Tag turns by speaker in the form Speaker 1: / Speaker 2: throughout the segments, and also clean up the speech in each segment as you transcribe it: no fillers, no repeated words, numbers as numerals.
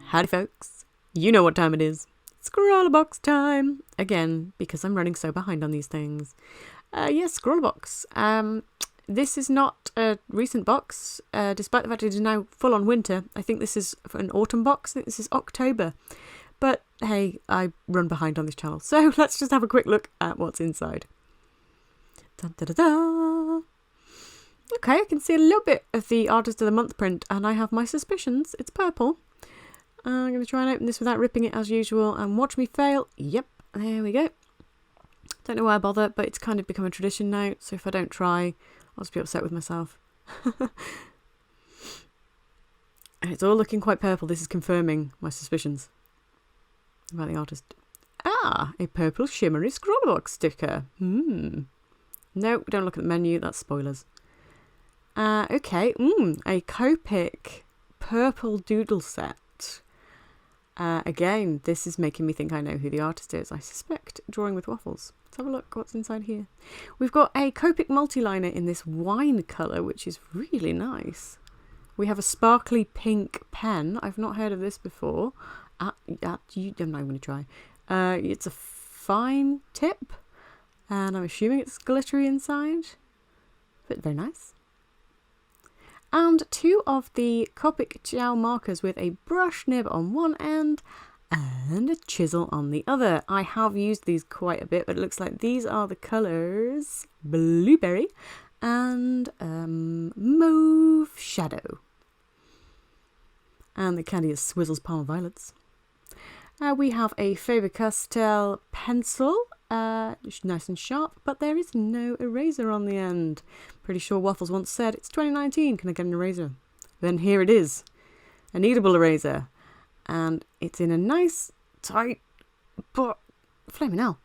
Speaker 1: Howdy folks, you know what time it is. ScrawlrBox time! Again, because I'm running so behind on these things. Yes, ScrawlrBox. This is not a recent box, despite the fact it is now full on winter. I think this is an autumn box. I think this is October. But hey, I run behind on this channel. So let's just have a quick look at what's inside. Dun, da, da, da. Okay, I can see a little bit of the Artist of the Month print, and I have my suspicions. It's purple. I'm going to try and open this without ripping it as usual and watch me fail. Yep, there we go. Don't know why I bother, but it's kind of become a tradition now, so if I don't try, I'll just be upset with myself. And it's all looking quite purple. This is confirming my suspicions about the artist. Ah, a purple shimmery ScrawlrBox sticker. No, don't look at the menu, that's spoilers. Okay, a Copic purple doodle set. Again, this is making me think I know who the artist is. I suspect DrawingWiffWaffles. Let's have a look what's inside here. We've got a Copic multiliner in this wine colour, which is really nice. We have a sparkly pink pen. I've not heard of this before. I'm not going to try. It's a fine tip, and I'm assuming it's glittery inside. But very nice. And two of the Copic gel markers with a brush nib on one end and a chisel on the other. I have used these quite a bit, but it looks like these are the colours Blueberry and Mauve Shadow. And the candy is Swizzle's Palm Violets. We have a Faber-Castell pencil. Nice and sharp, but there is no eraser on the end. Pretty sure Waffles once said, it's 2019, can I get an eraser? Then here it is, an eatable eraser. And it's in a nice, tight, but flaming hell,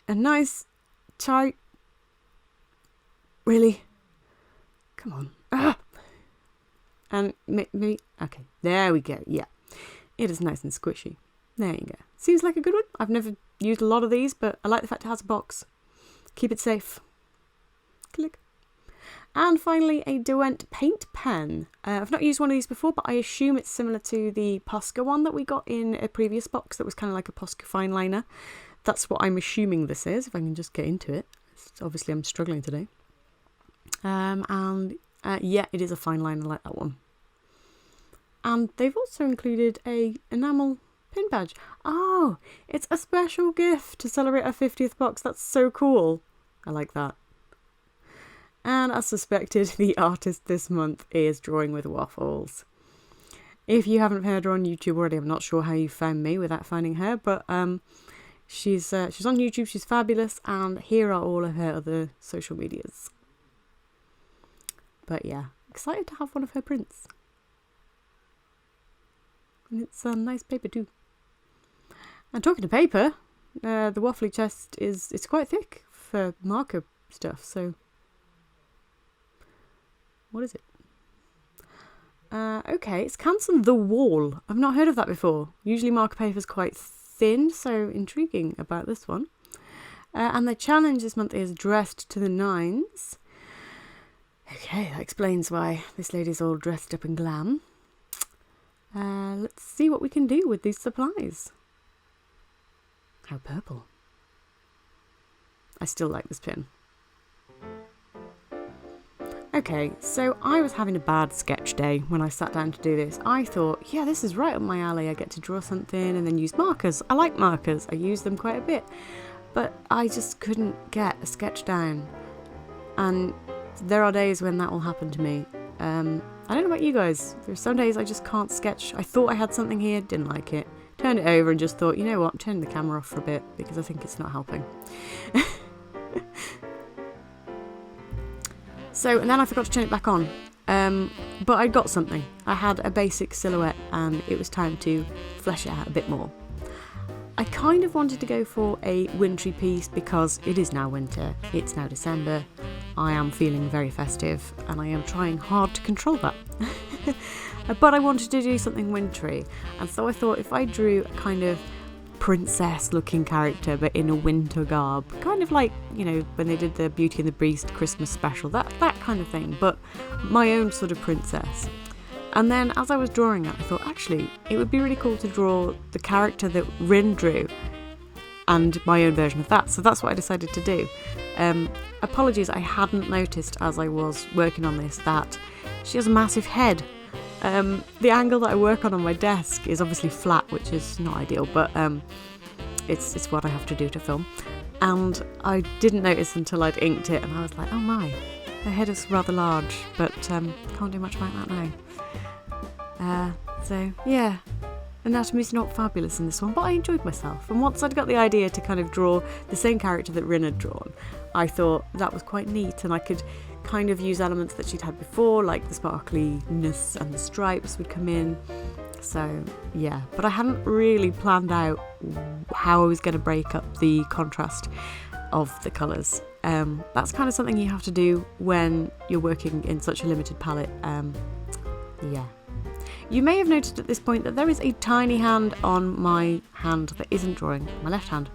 Speaker 1: a nice, tight, really? Come on. Ah! And maybe, okay, there we go, yeah. It is nice and squishy. There you go. Seems like a good one. I've never used a lot of these, but I like the fact it has a box. Keep it safe. Click. And finally, a Derwent paint pen. I've not used one of these before, but I assume it's similar to the Posca one that we got in a previous box that was kind of like a Posca fine liner. That's what I'm assuming this is, if I can just get into it. Obviously, I'm struggling today. Yeah, it is a fine liner like that one. And they've also included a enamel pin badge. Oh, it's a special gift to celebrate our 50th box. That's so cool. I like that. And as suspected, the artist this month is DrawingWiffWaffles. If you haven't heard her on YouTube already, I'm not sure how you found me without finding her, but she's on YouTube, she's fabulous, and here are all of her other social medias. But yeah, excited to have one of her prints. And it's a nice paper too. And talking to paper, the waffly chest it's quite thick for marker stuff, so what is it? Okay, it's Cancel the Wall. I've not heard of that before. Usually marker paper is quite thin, so intriguing about this one. And the challenge this month is Dressed to the Nines. Okay, that explains why this lady's all dressed up in glam. Let's see what we can do with these supplies. How purple. I still like this pin. Okay, so I was having a bad sketch day when I sat down to do this. I thought, yeah, this is right up my alley. I get to draw something and then use markers. I like markers. I use them quite a bit. But I just couldn't get a sketch down. And there are days when that will happen to me. I don't know about you guys. There's some days I just can't sketch. I thought I had something here, didn't like it. Turned it over and just thought, you know what, I'm turning the camera off for a bit because I think it's not helping. And then I forgot to turn it back on. But I got something. I had a basic silhouette and it was time to flesh it out a bit more. I kind of wanted to go for a wintry piece because it is now winter. It's now December. I am feeling very festive and I am trying hard to control that. But I wanted to do something wintry, and so I thought if I drew a kind of princess looking character but in a winter garb, kind of like, you know, when they did the Beauty and the Beast Christmas special, that kind of thing, but my own sort of princess. And then as I was drawing it, I thought, actually, it would be really cool to draw the character that Rin drew and my own version of that. So that's what I decided to do. Apologies, I hadn't noticed as I was working on this that she has a massive head. The angle that I work on my desk is obviously flat, which is not ideal, but it's what I have to do to film. And I didn't notice until I'd inked it, and I was like, oh my, her head is rather large, but can't do much about that now. So yeah, anatomy's not fabulous in this one, but I enjoyed myself. And once I'd got the idea to kind of draw the same character that Rin had drawn, I thought that was quite neat, and I could kind of use elements that she'd had before, like the sparkliness and the stripes would come in. So yeah, but I hadn't really planned out how I was going to break up the contrast of the colours. That's kind of something you have to do when you're working in such a limited palette. Yeah. You may have noticed at this point that there is a tiny hand on my hand that isn't drawing, my left hand.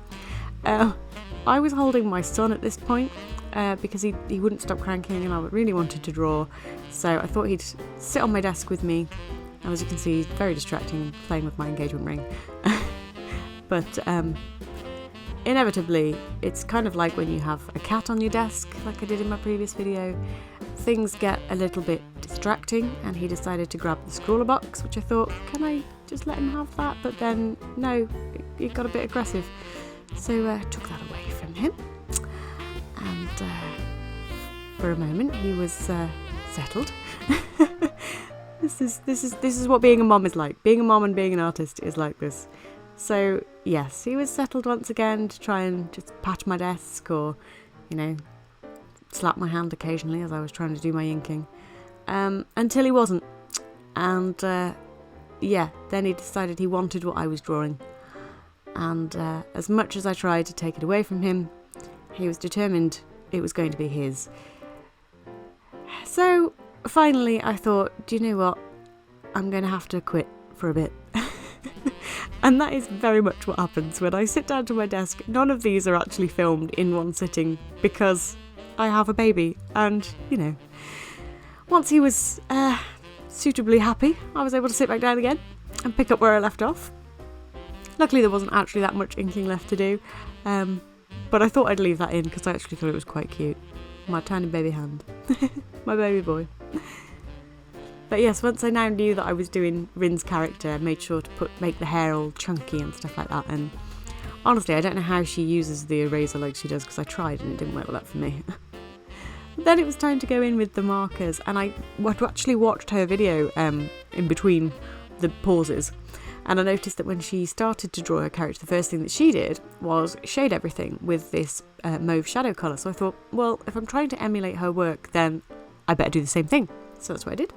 Speaker 1: I was holding my son at this point because he wouldn't stop cranking and I really wanted to draw. So I thought he'd sit on my desk with me. And as you can see, he's very distracting, playing with my engagement ring. But inevitably, it's kind of like when you have a cat on your desk, like I did in my previous video. Things get a little bit distracting, and he decided to grab the ScrawlrBox, which I thought, can I just let him have that? But then, no, it got a bit aggressive. So I took that away from him. And for a moment, he was settled. This is what being a mom is like. Being a mom and being an artist is like this. So yes, he was settled once again to try and just pat my desk or, you know, slap my hand occasionally as I was trying to do my inking. Until he wasn't. And yeah, then he decided he wanted what I was drawing. And as much as I tried to take it away from him, he was determined it was going to be his. So finally I thought, do you know what? I'm going to have to quit for a bit. And that is very much what happens when I sit down to my desk. None of these are actually filmed in one sitting because I have a baby. And, you know, once he was suitably happy, I was able to sit back down again and pick up where I left off. Luckily there wasn't actually that much inking left to do. But I thought I'd leave that in because I actually thought it was quite cute. My tiny baby hand. My baby boy. But yes, once I now knew that I was doing Rin's character, I made sure to make the hair all chunky and stuff like that. And honestly, I don't know how she uses the eraser like she does because I tried and it didn't work well for me. Then it was time to go in with the markers, and I actually watched her video in between the pauses. And I noticed that when she started to draw her character, the first thing that she did was shade everything with this mauve shadow colour. So I thought, well, if I'm trying to emulate her work, then I better do the same thing. So that's what I did.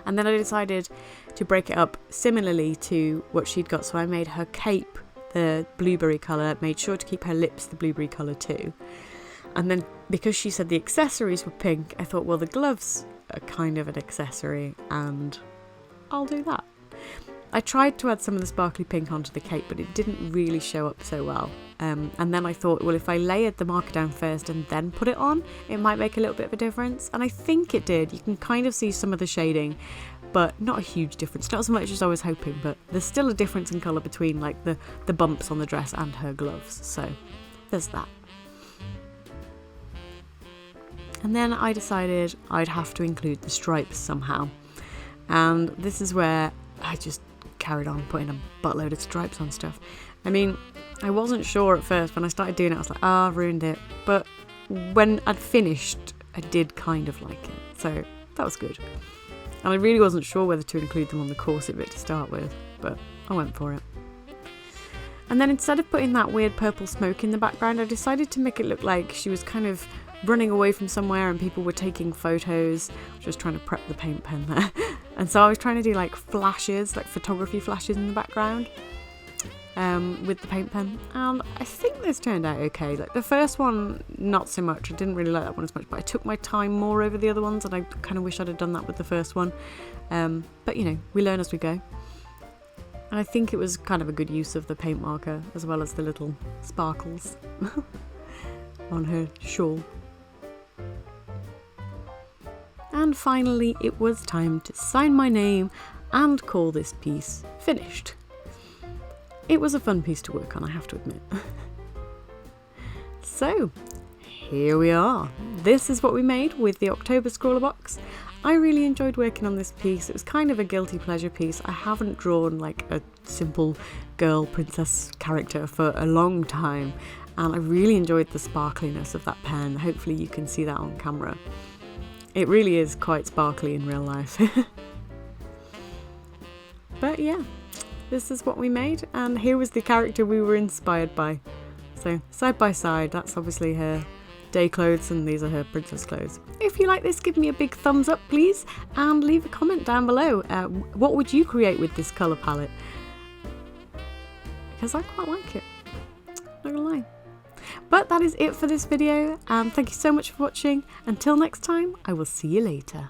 Speaker 1: And then I decided to break it up similarly to what she'd got. So I made her cape the blueberry colour, made sure to keep her lips the blueberry colour too. And then because she said the accessories were pink, I thought, well, the gloves are kind of an accessory and I'll do that. I tried to add some of the sparkly pink onto the cape, but it didn't really show up so well. And then I thought, well, if I layered the marker down first and then put it on, it might make a little bit of a difference. And I think it did. You can kind of see some of the shading, but not a huge difference. Not as much as I was hoping, but there's still a difference in colour between like the bumps on the dress and her gloves. So there's that. And then I decided I'd have to include the stripes somehow. And this is where I just carried on putting a buttload of stripes on stuff. I mean, I wasn't sure at first. When I started doing it, I was like, I've ruined it. But when I'd finished, I did kind of like it. So that was good. And I really wasn't sure whether to include them on the corset bit to start with, but I went for it. And then instead of putting that weird purple smoke in the background, I decided to make it look like she was kind of running away from somewhere and people were taking photos. I was just trying to prep the paint pen there. And so I was trying to do like flashes, like photography flashes in the background with the paint pen. And I think this turned out okay. Like the first one, not so much. I didn't really like that one as much, but I took my time more over the other ones and I kind of wish I'd have done that with the first one. But you know, we learn as we go. And I think it was kind of a good use of the paint marker as well as the little sparkles on her shawl. And finally, it was time to sign my name and call this piece finished. It was a fun piece to work on, I have to admit. So, here we are. This is what we made with the October ScrawlrBox. I really enjoyed working on this piece. It was kind of a guilty pleasure piece. I haven't drawn like a simple girl princess character for a long time, and I really enjoyed the sparkliness of that pen. Hopefully you can see that on camera. It really is quite sparkly in real life. But yeah, this is what we made, and here was the character we were inspired by. So side by side, that's obviously her day clothes and these are her princess clothes. If you like this, give me a big thumbs up please, and leave a comment down below. What would you create with this colour palette? Because I quite like it, not gonna lie. But that is it for this video, and thank you so much for watching. Until next time, I will see you later.